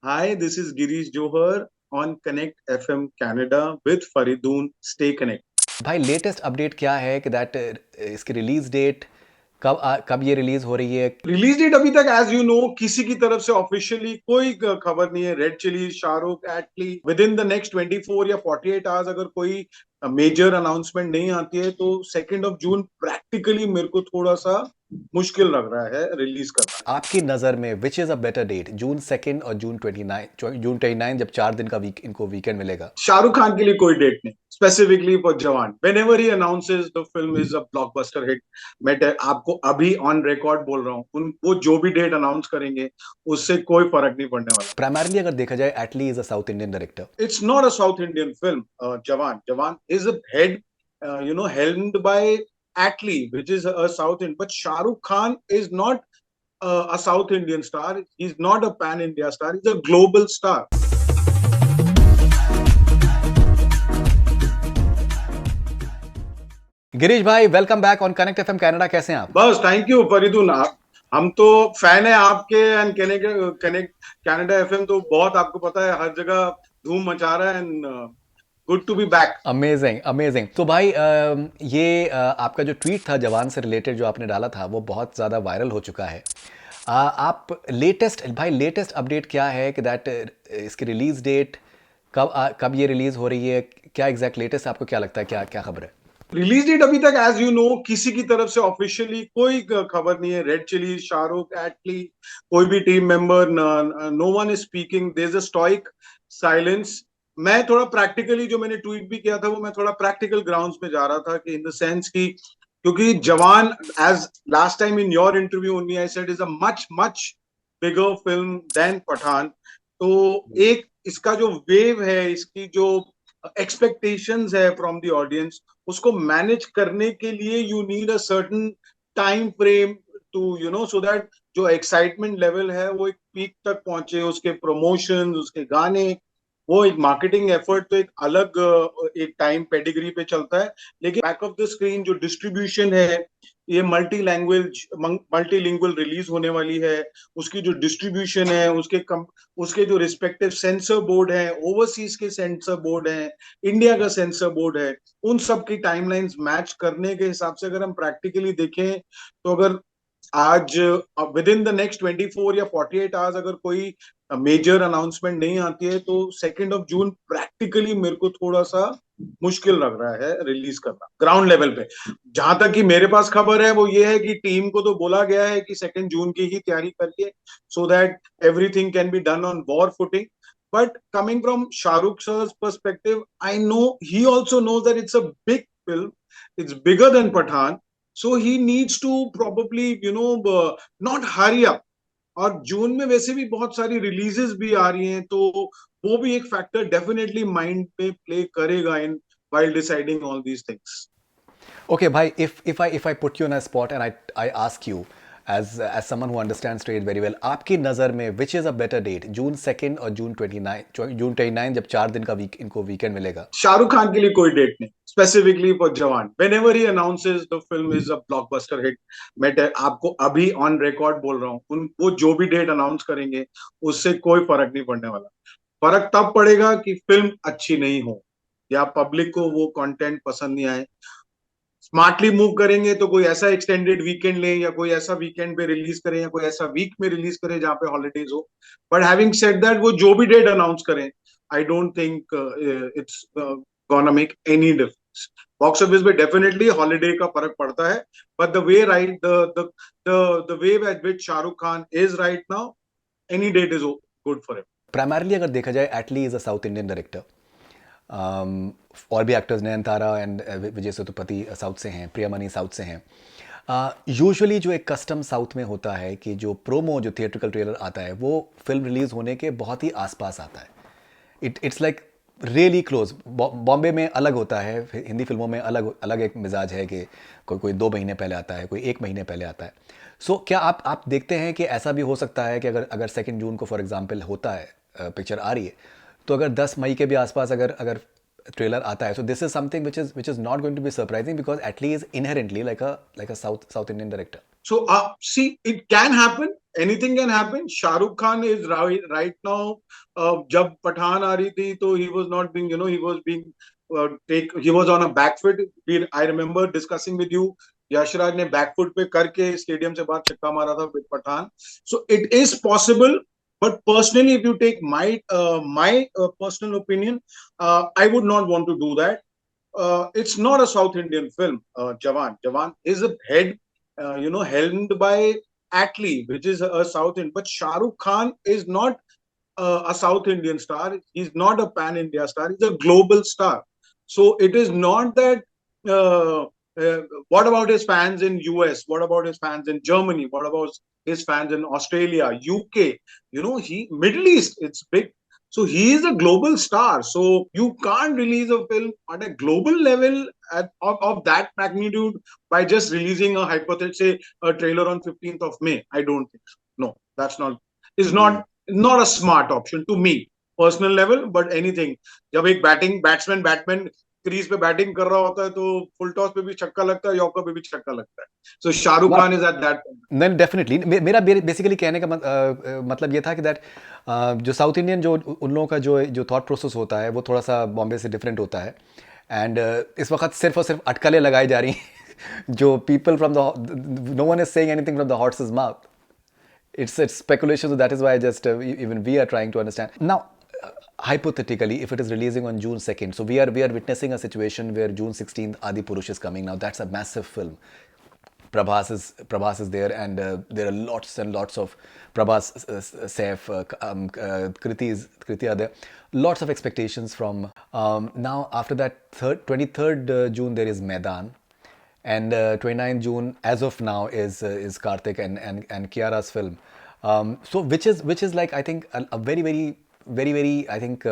Hi, this is Girish Johar on Connect FM Canada with Faridoon. Stay connected. भाई latest update क्या है कि that इसकी release date कब ये रिलीज हो रही है? रिलीज डेट अभी तक एज यू नो किसी की तरफ से ऑफिशियली कोई खबर नहीं है। Red chilli, Shahrukh, Atlee within the next 24 या 48 आवर्स अगर कोई मेजर अनाउंसमेंट नहीं आती है तो 2 जून प्रैक्टिकली मेरे को थोड़ा सा मुश्किल लग रहा है रिलीज करना। आपकी नज़र में which is a better date, June 2 और जून 29, जब 4 दिन का इनको वीकेंड मिलेगा? शाहरुख खान के लिए कोई डेट नहीं, स्पेसिफिकली फॉर जवान। When ever he announces the film is a blockbuster hit. मैं आपको अभी ऑन रिकॉर्ड बोल रहा हूँ, वो जो भी डेट अनाउंस करेंगे उससे कोई फर्क नहीं पड़ने वाला। प्राइमरली अगर देखा जाए, Atlee is a south Indian director. It's not a south Indian film. Jawan Jawan is a head, held by Atlee which is a south Indian, but Shahrukh Khan is not a South Indian star. He's not a pan India star. He's a global star. Girish bhai, welcome back on Connect FM Canada. कैसे हैं आप? बस thank you Faridoon. आप, हम तो fan है आपके। And connect connect Canada FM तो बहुत, आपको पता है, हर जगह धूम मचा रहा है। And good to be back. Amazing amazing. तो भाई आपका जो ट्वीट था जवान से रिलेटेड जो आपने डाला था वो बहुत ज़्यादा वायरल हो चुका है। आप लेटेस्ट अपडेट क्या है कि दैट इसकी रिलीज डेट कब ये रिलीज हो रही है? क्या एग्जैक्ट लेटेस्ट आपको क्या लगता है, क्या क्या खबर है? रिलीज डेट अभी तक एज यू नो किसी की तरफ से ऑफिशियली कोई खबर नहीं है। रेड चिली, शाहरुख, एटली, कोई भी team member, no one is speaking. There is a stoic silence. मैं थोड़ा प्रैक्टिकली, जो मैंने ट्वीट भी किया था, वो मैं थोड़ा प्रैक्टिकल ग्राउंड्स पे जा रहा था कि इन द सेंस की, क्योंकि Jawan, as last time in your interview only I said, is a much much bigger film than Pathaan. तो एक इसका जो वेव है, इसकी जो एक्सपेक्टेशंस है फ्रॉम द ऑडियंस, उसको मैनेज करने के लिए you need a certain time frame to so that जो एक्साइटमेंट लेवल है वो एक पीक तक पहुंचे। उसके प्रमोशन, उसके गाने, वो एक मार्केटिंग एफर्ट तो एक अलग एक टाइम पेडिग्री पे चलता है। लेकिन बैक ऑफ द स्क्रीन जो डिस्ट्रीब्यूशन है, ये मल्टीलिंगुअल रिलीज होने वाली है। उसकी जो डिस्ट्रीब्यूशन है, उसके जो रिस्पेक्टिव सेंसर बोर्ड है, ओवरसीज के सेंसर बोर्ड है, इंडिया का सेंसर बोर्ड है, उन सब की टाइमलाइंस मैच करने के हिसाब से अगर हम प्रैक्टिकली देखें, तो अगर आज विद इन द नेक्स्ट 24 या 48 आवर्स अगर कोई मेजर अनाउंसमेंट नहीं आती है तो 2 जून प्रैक्टिकली मेरे को थोड़ा सा मुश्किल लग रहा है रिलीज करना ग्राउंड लेवल पे। जहां तक कि मेरे पास खबर है वो ये है कि टीम को तो बोला गया है कि 2 जून की ही तैयारी करिए, so that everything can be done on war footing. But coming from Shahrukh sir's perspective, I know he also knows that it's a big film. It's bigger than Pathan. So he needs to probably, not hurry up. और जून में वैसे भी बहुत सारी releases भी आ रही हैं, तो वो भी एक फैक्टर डेफिनेटली माइंड पे प्ले करेगा इन while deciding all these things. Okay, bhai, if I put you on a spot and I ask you as someone who understands trade very well, आपकी नज़र में which is a better date, जून 2 और जून 29 जब 4 दिन का इनको weekend मिलेगा? शाहरुख खान के लिए कोई डेट नहीं, स्पेसिफिकली फॉर जवान। When ever he announces the film is a blockbuster hit. मैं आपको अभी ऑन रिकॉर्ड बोल रहा हूँ, वो जो भी डेट अनाउंस करेंगे उससे कोई फर्क नहीं पड़ने वाला। फर्क तब पड़ेगा कि फिल्म अच्छी नहीं हो या पब्लिक को वो कंटेंट पसंद नहीं आए। स्मार्टली मूव करेंगे तो कोई ऐसा एक्सटेंडेड वीकेंड लें, या कोई ऐसा वीकेंड पे रिलीज करें, या कोई ऐसा वीक में रिलीज करें जहां पे हॉलीडेज हो। बट हैविंग सेड दैट, वो जो भी डेट अनाउंस करें, I don't think it's gonna make any difference. Box office पे डेफिनेटली हॉलीडे का फर्क पड़ता है, but the way right the way at which Shahrukh Khan is right now, any date is good for him. Primarily अगर देखा जाए, Atlee is a south Indian director. और भी actors, Nayanthara and Vijay Sethupathi south से हैं, प्रियामणि साउथ से हैं। यूजुअली जो एक कस्टम साउथ में होता है कि जो प्रोमो, जो थिएट्रिकल ट्रेलर आता है वो फिल्म रिलीज़ होने के बहुत ही आसपास आता है। It's like really close. Bombay में अलग होता है, हिंदी फिल्मों में अलग अलग एक मिजाज है कि कोई कोई 2 महीने पहले आता है, कोई 1 महीने पहले आता है। सो क्या आप देखते हैं कि ऐसा भी हो सकता है कि अगर अगर 2 जून को फॉर एग्जांपल होता है, पिक्चर आ रही है, तो अगर 10 मई के भी आसपास अगर अगर ट्रेलर आता है, so this is something which is not going to be surprising because at least inherently like a South Indian director. So, see, it can happen. Anything can happen. Shah Rukh Khan is right now. जब पठान आ रही थी, तो he was not being, he was being he was on a back foot. I remember discussing with you. Yashraj ने back foot पे करके stadium से बाहर छक्का मारा था with Pathaan. So it is possible. But personally, if you take my personal opinion, I would not want to do that. It's not a South Indian film. Jawan. Jawan is a head helmed by Atlee, which is a South Indian. But Shah Rukh Khan is not a South Indian star. He's not a pan India star. He's a global star. So it is not that. Uh, what about his fans in US? What about his fans in Germany? What about his fans in Australia, UK? He Middle East. It's big. So he is a global star. So you can't release a film at a global level of that magnitude by just releasing a hypothetical, say, a trailer on 15th of May. I don't think so. No, that's not. Is not a smart option to me, personal level. But anything, जब एक batsman crease पे batting कर रहा होता है, तो full toss पे भी छक्का लगता है, यॉर्कर पे भी छक्का लगता है. So Shahrukh Khan is at that. नहीं, डेफिनेटली. मेरा बेसिकली कहने का मतलब ये था कि दैट जो साउथ इंडियन जो उन लोगों का जो थॉट प्रोसेस होता है, वो थोड़ा सा बॉम्बे से डिफरेंट होता है. एंड इस वक्त सिर्फ और सिर्फ अटकलें लगाई जा रही हैं जो people from the no one is saying anything from the horse's mouth. It's speculation, so that is why just even we are trying to understand now. Hypothetically, if it is releasing on June 2nd, so we are witnessing a situation where June 16th Adi Purush is coming. Now that's a massive film. Prabhas is there, and there are lots and lots of Prabhas, Saif, Kriti are there. Lots of expectations from. Now after that, 23rd June there is Maidan. And 29th June, as of now, is Karthik and Kiara's film. So which is like, I think a very very very very I think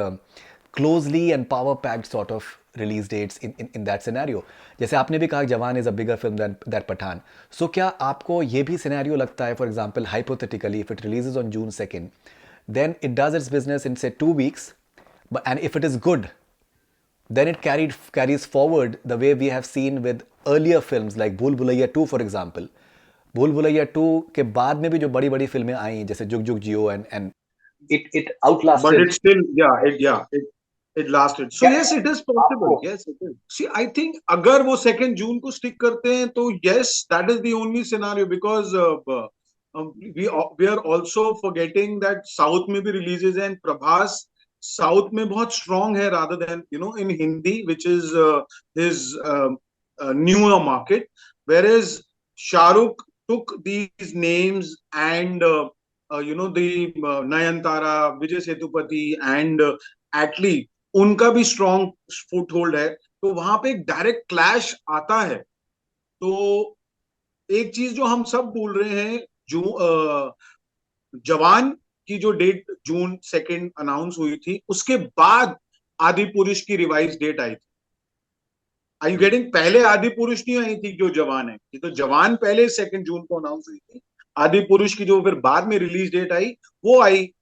closely and power packed sort of release dates in that scenario. जैसे आपने भी कहा जवान is a bigger film than that Pathan. So क्या आपको ये भी scenario लगता है, for example, hypothetically, if it releases on June 2nd, then it does its business in say 2 weeks, and if it is good, then it carries forward the way we have seen with earlier films like Bhool Bhulaiya 2, for example. Bhool Bhulaiya 2 के बाद में भी जो बड़ी-बड़ी फिल्में आई, जैसे जुग जुग जियो and it outlasted. But it still, it lasted. So yes, it is possible. Yes, it is. See, I think अगर वो 2nd June को stick करते हैं, तो yes, that is the only scenario, because we are also forgetting that South में भी releases हैं, and Prabhas South में बहुत strong है rather than in Hindi, which is his newer market, whereas Shahrukh took these names and the Nayantara, Vijay Sethupathi and Atlee, उनका भी strong foothold है, तो वहां पे एक डायरेक्ट क्लैश आता है. तो एक चीज जो हम सब भूल रहे हैं, जवान की जो डेट June 2nd अनाउंस हुई थी, उसके बाद आदि पुरुष की रिवाइज डेट आई थी. आई यू गेटिंग? पहले आदि पुरुष नहीं आई थी जो जवान है, तो जवान पहले 2nd June को अनाउंस हुई थी. आदि पुरुष की जो फिर बाद में रिलीज डेट आई, वो आई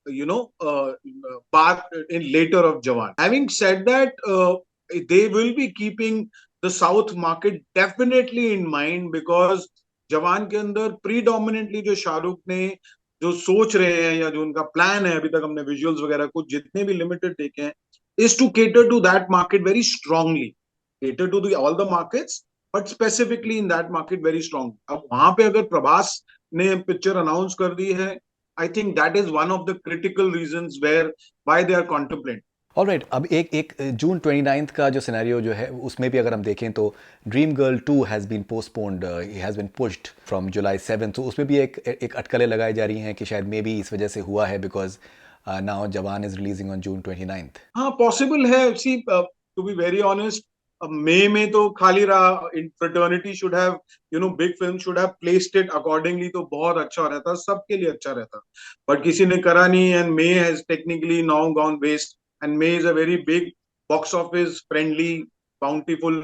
बाद इन लेटर ऑफ जवान. Having said that, they will be keeping the south market definitely in mind, because जवान के अंदर प्रीडोमिनेंटली जो शाहरुख ने जो सोच रहे हैं या जो उनका प्लान है, अभी तक हमने विजुअल्स वगैरह कुछ जितने भी लिमिटेड देखे हैं, is to cater to that market very strongly. Cater to all the markets, but specifically in that market very strong. अब वहां पे अगर प्रभास ने पिक्चर अनाउंस कर दी है, I think that is one of the critical reasons where why they are contemplating. Alright. अब एक जून 29th का जो सिनेरियो जो है, उसमें भी अगर हम देखें तो Dream Girl 2 has been postponed, has been pushed from July 7. तो उसमें भी एक अटकलें लगाई जा रही हैं कि शायद मे बी इस वजह से हुआ है, बिकॉज नाउ जवान is releasing on June 29th. हाँ, पॉसिबल है. सी, टू बी वेरी ऑनेस्ट, मई में तो खाली रहा. Fraternity should have big film should have placed it accordingly, तो बहुत अच्छा रहता, सबके लिए अच्छा रहता. बट किसी ने करा नहीं, and May has technically now gone waste. And May is a very big box office friendly, bountiful,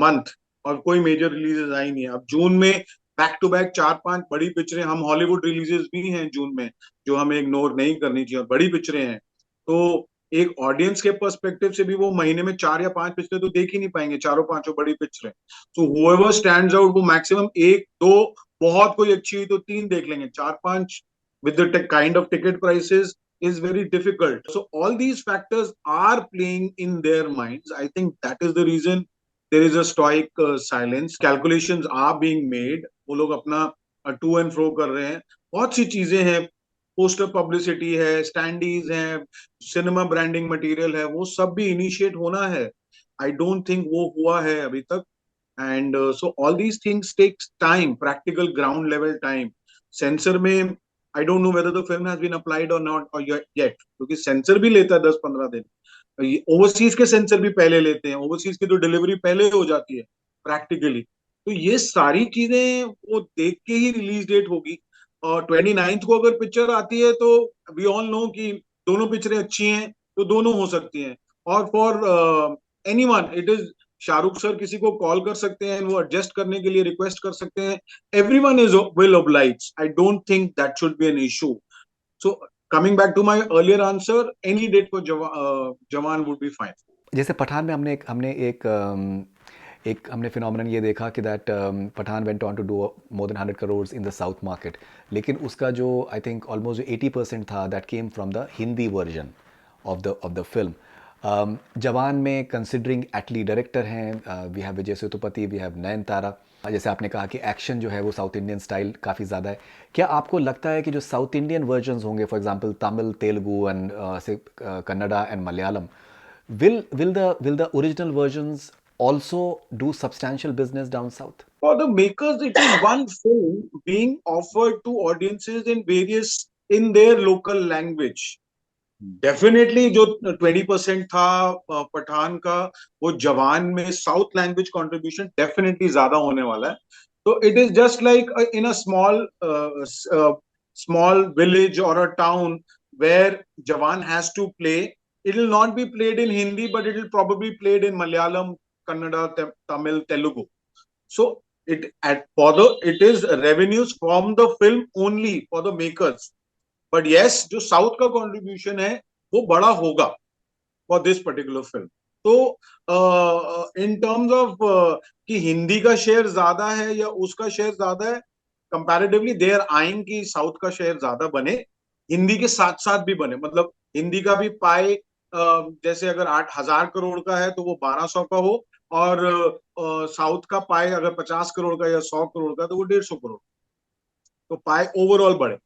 month, और कोई मेजर रिलीजेस आई नहीं है. अब जून में बैक टू बैक 4-5 बड़ी पिक्चरें, हम हॉलीवुड रिलीजेस भी हैं जून में, जो हमें इग्नोर नहीं करनी चाहिए, और बड़ी पिक्चरें हैं. तो एक ऑडियंस के पर्सपेक्टिव से भी वो महीने में 4 या 5 पिक्चरें तो देख ही नहीं पाएंगे, चारों पांचों बड़ी पिक्चरें। तो हुएवर स्टैंड्स आउट वो मैक्सिमम एक दो, बहुत कोई अच्छी हुई तो 3 देख लेंगे, 4-5 with the kind of ticket prices is very difficult. So all these factors are playing in their minds. I think that is the reason there is a stoic silence. Calculations are being made. वो लोग अपना to and fro कर रहे हैं। बहुत सी चीजें हैं, poster publicity है, स्टैंडीज है, सिनेमा ब्रांडिंग मटेरियल है, वो सब भी इनिशिएट होना है। आई डोंट थिंक वो हुआ है अभी तक। And so all these things takes time, practical ground level time. Censor में I don't know whether the film has been applied और नॉट और येट, क्योंकि सेंसर भी लेता है 10-15 दिन। ओवरसीज के सेंसर भी पहले लेते हैं, ओवरसीज की तो डिलीवरी पहले हो जाती है प्रैक्टिकली। तो ये सारी चीजें वो देख के ही रिलीज डेट होगी। और 29th को अगर पिक्चर आती है तो वी ऑल नो कि दोनों पिक्चरें अच्छी हैं, तो दोनों हो सकती हैं। और for anyone it is, Shahrukh sir किसी को कॉल कर सकते हैं, वो एडजस्ट करने के लिए रिक्वेस्ट कर सकते हैं। Everyone is will oblige. I don't think that should be an issue. So coming back to my earlier answer, any date for Jawan would be fine. जैसे पठान में हमने फिनोमेनन ये देखा कि that Pathaan went on to do more than 100 crore in the south market, लेकिन उसका जो I think almost 80% था that came from the Hindi version of the film. जवान में कंसिडरिंग एटली डायरेक्टर हैं, we have Vijay Sethupathi, we have Nayanthara, जैसे आपने कहा कि एक्शन जो है वो साउथ इंडियन स्टाइल काफ़ी ज़्यादा है। क्या आपको लगता है कि जो साउथ इंडियन वर्जन्स होंगे, for example Tamil, Telugu and Kannada and Malayalam, will the original versions also do substantial business down south? For the makers, it is one film being offered to audiences in their local language. Definitely जो 20% था पठान का, वो जवान में south language contribution definitely ज्यादा होने वाला है। तो it is just like in a small village और a town where Jawan has to play, it will not be played in Hindi but it will probably played in Malayalam, Kannada, Tamil, Telugu. So it is revenues from the film only for the makers. But yes, जो south का contribution है वो बड़ा होगा for this particular film. तो in terms of कि हिंदी का share ज्यादा है या उसका शेयर ज्यादा है, कंपैरेटिवली दे आर आइंग कि साउथ का शेयर ज्यादा बने, हिंदी के साथ साथ भी बने। मतलब हिंदी का भी पाए जैसे अगर 8,000 करोड़ का है तो वो 1,200 का हो, और साउथ का पाए अगर 50 करोड़ का या 100 करोड़ का तो वो 150 करोड़, तो पाए ओवरऑल बढ़े।